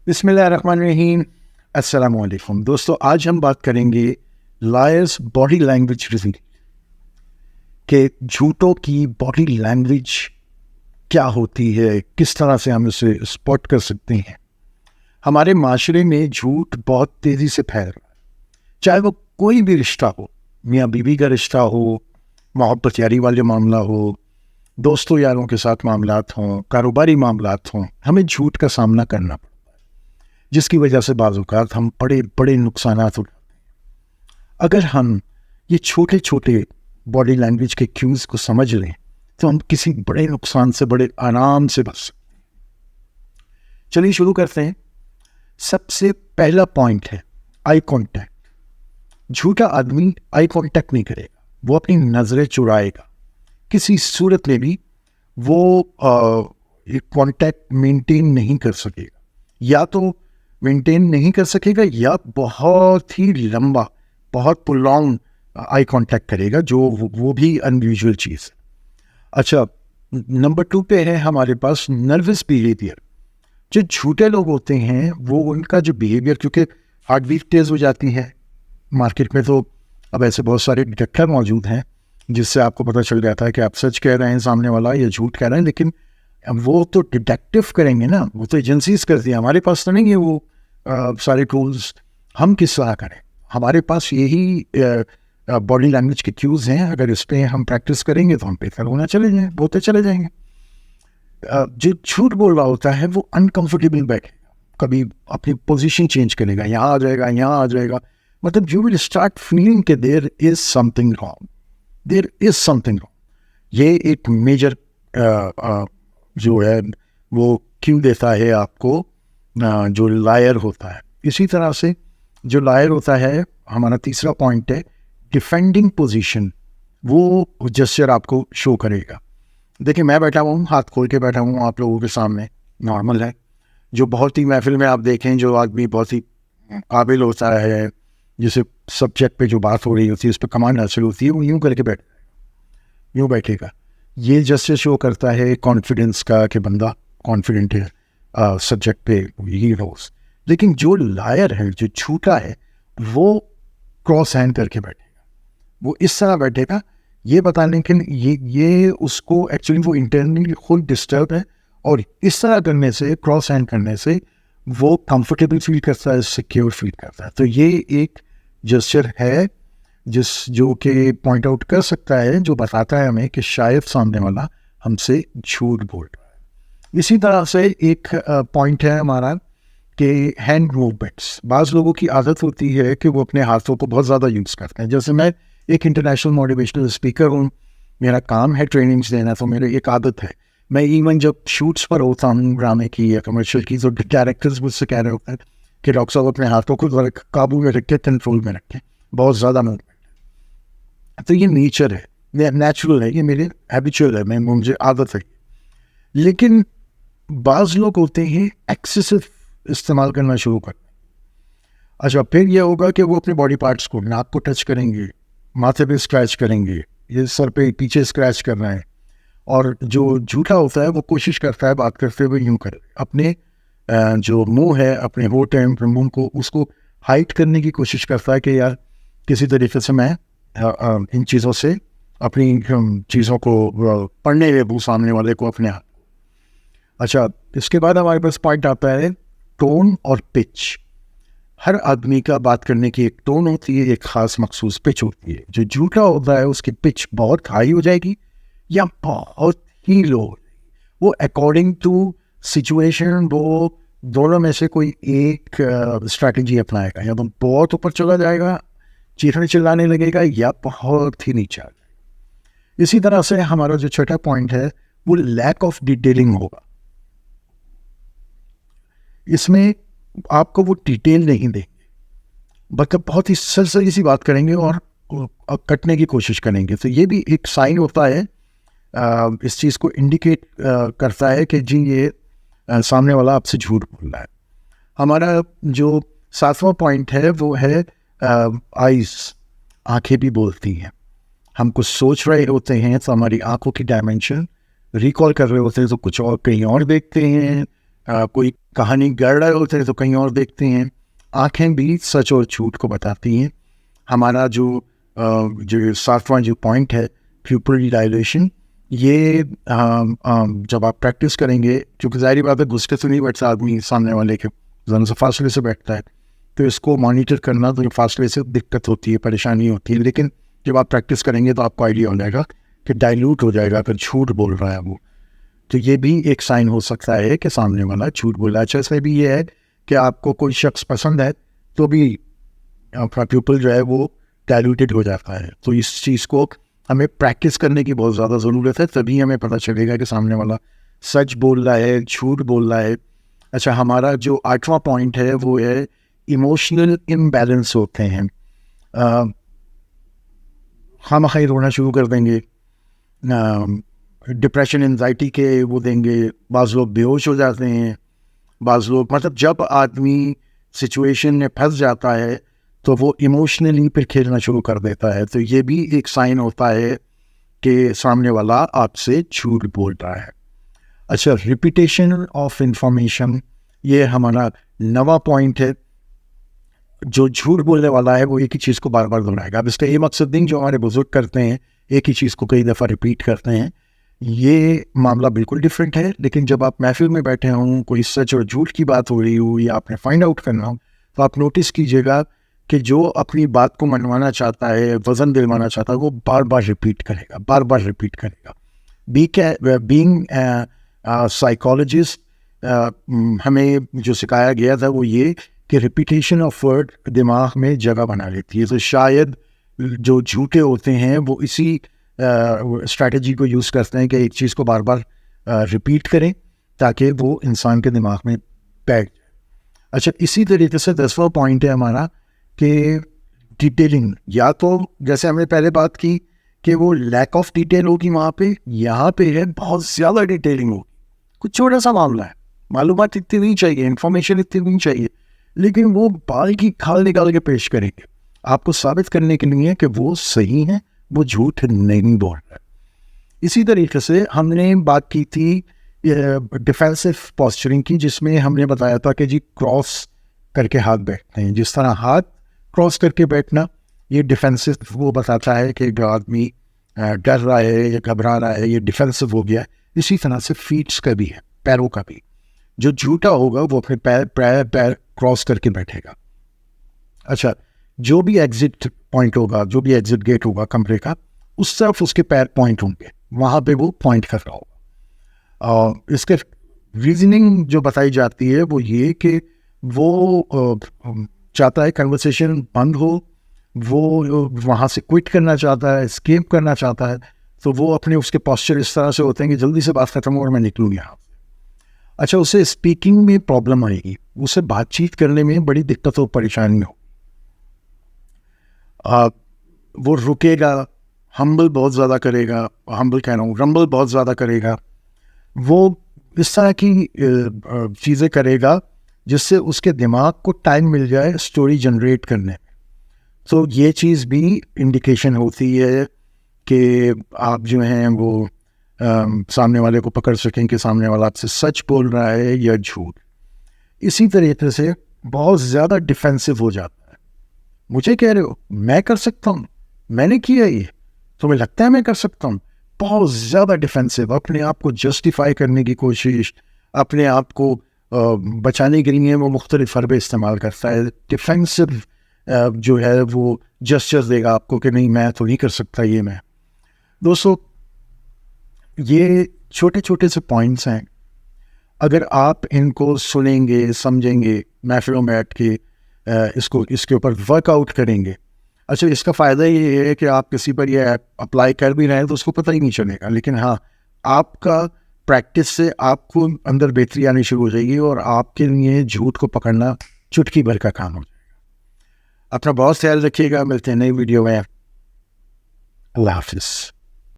बिस्मिल्लाहिर्रहमानिर्रहीम। अस्सलाम वालेकुम दोस्तों, आज हम बात करेंगे लायर्स बॉडी लैंग्वेज रिवील के झूठों की बॉडी लैंग्वेज क्या होती है, किस तरह से हम उसे स्पॉट कर सकते हैं। हमारे माशरे में झूठ बहुत तेज़ी से फैल रहा है, चाहे वो कोई भी रिश्ता हो, मियाँ बीवी का रिश्ता हो, मोहब्बत यारी वाले मामला हो, दोस्तों यारों के साथ मामलात हों, कारोबारी मामलात हों, हमें झूठ का सामना करना पड़ता है, जिसकी वजह से बाज़ औक़ात हम बड़े बड़े नुकसानात उठाते हैं। अगर हम ये छोटे छोटे बॉडी लैंग्वेज के क्यूज़ को समझ लें तो हम किसी बड़े नुकसान से बड़े आराम से बच सकते हैं। चलिए शुरू करते हैं। सबसे पहला पॉइंट है आई कॉन्टैक्ट। झूठा आदमी आई कॉन्टैक्ट नहीं करेगा, वो अपनी नज़रें चुराएगा। किसी सूरत में भी वो कॉन्टैक्ट मेंटेन नहीं कर सकेगा, या तो मेंटेन नहीं कर सकेगा या बहुत ही लंबा, बहुत प्रोलॉन्ग आई कांटेक्ट करेगा, जो वो भी अनयूजुअल चीज़ है। अच्छा, नंबर 2 पे है हमारे पास नर्वस बिहेवियर। जो झूठे लोग होते हैं वो उनका जो बिहेवियर, क्योंकि हार्ट बीट तेज़ हो जाती है, मार्केट में तो अब ऐसे बहुत सारे डिटेक्टर मौजूद हैं जिससे आपको पता चल जाता है कि आप सच कह रहे हैं सामने वाला या झूठ कह रहे हैं। लेकिन वो तो डिटेक्टिव करेंगे ना, वो तो एजेंसीज करती है, हमारे पास तो नहीं है वो सारे टूल्स। हम किस तरह करें? हमारे पास यही बॉडी लैंग्वेज के क्यूज़ हैं। अगर इस पर हम प्रैक्टिस करेंगे तो हम बेहतर होना बोलते चले जाएंगे। जो झूठ बोल रहा होता है वो अनकंफर्टेबल बैठेगा, कभी अपनी पोजीशन चेंज करेगा, यहाँ आ जाएगा, यहाँ आ जाएगा। मतलब यू विल स्टार्ट फीलिंग कि there is something wrong, there is something wrong. ये एक मेजर जो है वो क्यों देता है आपको जो लायर होता है। इसी तरह से जो लायर होता है, हमारा तीसरा पॉइंट है डिफेंडिंग पोजीशन। वो जेस्चर आपको शो करेगा। देखिए, मैं बैठा हुआ हूँ, हाथ खोल के बैठा हूँ आप लोगों के सामने, नॉर्मल है। जो बहुत ही महफिल में आप देखें, जो आदमी बहुत ही काबिल होता है, जिसे सब्जेक्ट पे जो बात हो रही होती है उस पर कमांड हासिल होती है, वो यूँ करके यूँ बैठेगा। ये जेस्चर शो करता है कॉन्फिडेंस का, कि बंदा कॉन्फिडेंट है सब्जेक्ट पे, ये रोज। लेकिन जो लायर है, जो झूठा है, वो क्रॉस हैंड करके बैठेगा, वो इस तरह बैठेगा, ये बताने के लिए ये उसको एक्चुअली वो इंटरनली खुद डिस्टर्ब है, और इस तरह करने से, क्रॉस हैंड करने से वो कंफर्टेबल फील करता है, सिक्योर फील करता है। तो ये एक जेस्चर है जो कि पॉइंट आउट कर सकता है, जो बताता है हमें कि शायद सामने वाला हमसे झूठ बोल रहा है। इसी तरह से एक पॉइंट है हमारा कि हैंड मूवमेंट्स। बाज़ लोगों की आदत होती है कि वो अपने हाथों को बहुत ज़्यादा यूज़ करते हैं। जैसे मैं एक इंटरनेशनल मोटिवेशनल स्पीकर हूँ, मेरा काम है ट्रेनिंग्स देना, तो मेरी एक आदत है, मैं इवन जब शूट्स पर होता हूँ ड्रामे की या कमर्शियल की, तो डायरेक्टर्स मुझसे कह रहे होते हैं कि डॉक्टर साहब अपने हाथों को काबू में रखें, कंट्रोल में रखें, बहुत ज़्यादा मूवमेंट है। तो ये नेचर है, ये नेचुरल है, ये मेरे हैबिचुअल है, मुझे आदत है। लेकिन बाज़ लोग होते हैं एक्सेसिव इस्तेमाल करना शुरू कर। अच्छा, फिर यह होगा कि वो अपने बॉडी पार्ट्स को, नाक को टच करेंगे, माथे पे स्क्रैच करेंगे, ये सर पे पीछे स्क्रैच कर रहे हैं। और जो झूठा होता है वो कोशिश करता है बात करते हुए यूँ करे, अपने जो मुंह है, अपने होठ हैं, अपने मुंह को, उसको हाइड करने की कोशिश करता है कि यार किसी तरीके से मैं इन चीज़ों से अपनी चीज़ों को पढ़ने दे सामने वाले को, अपने हाथ। अच्छा, इसके बाद हमारे पास पॉइंट आता है टोन और पिच। हर आदमी का बात करने की एक टोन होती है, एक ख़ास मखसूस पिच होती है। जो झूठा होता है उसकी पिच बहुत हाई हो जाएगी या बहुत ही लो हो जाएगी। वो अकॉर्डिंग टू सिचुएशन, वो दोनों में से कोई एक स्ट्रैटेजी अपनाएगा। या तो बहुत ऊपर चला जाएगा, चीखने चिल्लाने लगेगा, या बहुत ही नीचे आ जाएगा। इसी तरह से हमारा जो छठा पॉइंट है वो लैक ऑफ डिटेलिंग होगा। इसमें आपको वो डिटेल नहीं देंगे, मतलब बहुत ही सरसरी सी बात करेंगे और कटने की कोशिश करेंगे। तो ये भी एक साइन होता है, इस चीज़ को इंडिकेट करता है कि जी ये सामने वाला आपसे झूठ बोल रहा है। हमारा जो सातवां पॉइंट है वो है आइज, आंखें भी बोलती हैं। हम कुछ सोच रहे होते हैं तो हमारी आंखों की डायमेंशन रिकॉल कर रहे होते हैं तो कुछ और कहीं और देखते हैं, कोई कहानी गढ़ रहे होते हैं तो कहीं और देखते हैं। आंखें भी सच और झूठ को बताती हैं। हमारा जो सातवां जो पॉइंट है प्यूपिल डायलेशन, ये जब आप प्रैक्टिस करेंगे, क्योंकि ज़ाहिर बात है घुस के तो नहीं बैठता आदमी सामने वाले के, ज़रा सा फासले से बैठता है, तो इसको मॉनिटर करना तो फासले से दिक्कत होती है, परेशानी होती है। लेकिन जब आप प्रैक्टिस करेंगे तो आपको आइडिया हो जाएगा कि डाइल्यूट हो जाएगा अगर झूठ बोल रहा है वो, तो ये भी एक साइन हो सकता है कि सामने वाला झूठ बोल रहा है। अच्छा, इसमें भी ये है कि आपको कोई शख्स पसंद है तो भी आपका प्यूपिल जो है वो डाइल्यूटेड हो जाता है। तो इस चीज़ को हमें प्रैक्टिस करने की बहुत ज़्यादा ज़रूरत है, तभी हमें पता चलेगा कि सामने वाला सच बोल रहा है, झूठ बोल रहा है। अच्छा, हमारा जो आठवां पॉइंट है वो है इमोशनल इम्बैलेंस होते हैं। हम खैर रोना शुरू कर देंगे, डिप्रेशन एंजाइटी के वो देंगे, बाज़ लोग बेहोश हो जाते हैं, बाज़ लोग, मतलब जब आदमी सिचुएशन में फंस जाता है तो वो इमोशनली फिर खेलना शुरू कर देता है। तो ये भी एक साइन होता है कि सामने वाला आपसे झूठ बोल रहा है। अच्छा, रिपीटेशन ऑफ इंफॉर्मेशन, ये हमारा नवा पॉइंट है। जो झूठ बोलने वाला है वो एक ही चीज़ को बार बार दोहराएगा। अब इसका ये मकसद नहीं जो हमारे बुजुर्ग करते हैं, एक ही चीज़ को कई दफ़ा रिपीट करते हैं, ये मामला बिल्कुल डिफरेंट है। लेकिन जब आप महफिल में बैठे हों, कोई सच और झूठ की बात हो रही हो या आपने फाइंड आउट करना हो, तो आप नोटिस कीजिएगा कि जो अपनी बात को मनवाना चाहता है, वज़न दिलवाना चाहता है, वो बार बार रिपीट करेगा, बार बार रिपीट करेगा। बीइंग साइकोलॉजिस्ट, हमें जो सिखाया गया था वो ये कि रिपीटेशन ऑफ वर्ड दिमाग में जगह बना लेती है। तो शायद जो झूठे होते हैं वो इसी स्ट्रैटेजी को यूज़ करते हैं कि एक चीज़ को बार बार रिपीट करें ताकि वो इंसान के दिमाग में बैठ जाए। अच्छा, इसी तरीके से 10वां पॉइंट है हमारा कि डिटेलिंग, या तो जैसे हमने पहले बात की कि वो लैक ऑफ डिटेल होगी वहाँ पे, यहाँ पे है बहुत ज़्यादा डिटेलिंग होगी। कुछ छोटा सा मामला है, मालूमात इतनी नहीं चाहिए, इन्फॉर्मेशन इतनी नहीं चाहिए, लेकिन वो बाल की खाल निकाल के पेश करेंगे आपको साबित करने के लिए कि वो सही है, वो झूठ नहीं बोल रहा है। इसी तरीके से हमने बात की थी डिफेंसिव पोस्चरिंग की, जिसमें हमने बताया था कि जी क्रॉस करके हाथ बैठते हैं। जिस तरह हाथ क्रॉस करके बैठना, ये डिफेंसिव वो बताता है कि जो आदमी डर रहा है या घबरा रहा है, ये डिफेंसिव हो गया। इसी तरह से फीट्स का भी है, पैरों का भी। जो झूठा होगा वो अपने पैर क्रॉस करके बैठेगा। अच्छा, जो भी एग्जिट पॉइंट होगा, जो भी एग्जिट गेट होगा कमरे का, उस तरफ उसके पैर पॉइंट होंगे, वहाँ पे वो पॉइंट कर रहा होगा। और इसके रीजनिंग जो बताई जाती है वो ये कि वो चाहता है कन्वर्सेशन बंद हो, वो वहाँ से क्विट करना चाहता है, एस्केप करना चाहता है, तो वो अपने उसके पोस्चर इस तरह से होते हैं कि जल्दी से बात खत्म हो और मैं निकलूँ यहाँ। अच्छा, उसे स्पीकिंग में प्रॉब्लम आएगी, उसे बातचीत करने में बड़ी दिक्कत और परेशानी हो, वो रुकेगा, हम्बल बहुत ज़्यादा करेगा, हम्बल कह रहा हूँ, रंबल बहुत ज़्यादा करेगा, वो इस तरह की चीज़ें करेगा जिससे उसके दिमाग को टाइम मिल जाए स्टोरी जनरेट करने में। तो ये चीज़ भी इंडिकेशन होती है कि आप जो हैं वो सामने वाले को पकड़ सकें कि सामने वाला आपसे सच बोल रहा है या झूठ। इसी तरीके से बहुत ज़्यादा डिफेंसिव हो जाता है। मुझे कह रहे हो, मैं कर सकता हूँ, मैंने किया ये, तुम्हें लगता है मैं कर सकता हूँ। बहुत ज़्यादा डिफेंसिव, अपने आप को जस्टिफाई करने की कोशिश, अपने आप को बचाने के लिए वो मुख्तलिफ हरबे इस्तेमाल करता है। डिफेंसिव जो है वो जस्चर्स देगा आपको कि नहीं मैं तो नहीं कर सकता ये। मैं दोस्तों, ये छोटे छोटे से पॉइंट्स हैं, अगर आप इनको सुनेंगे, समझेंगे, महफिलों में बैठ के इसके ऊपर वर्कआउट करेंगे। अच्छा, इसका फ़ायदा ये है कि आप किसी पर ये अप्लाई कर भी रहे हैं तो उसको पता ही नहीं चलेगा, लेकिन हाँ, आपका प्रैक्टिस से आपको अंदर बेहतरी आनी शुरू हो जाएगी और आपके लिए झूठ को पकड़ना चुटकी भर का काम हो जाएगा। अपना बहुत ख्याल रखिएगा, मिलते हैं नई वीडियो में। अल्लाह हाफिज़।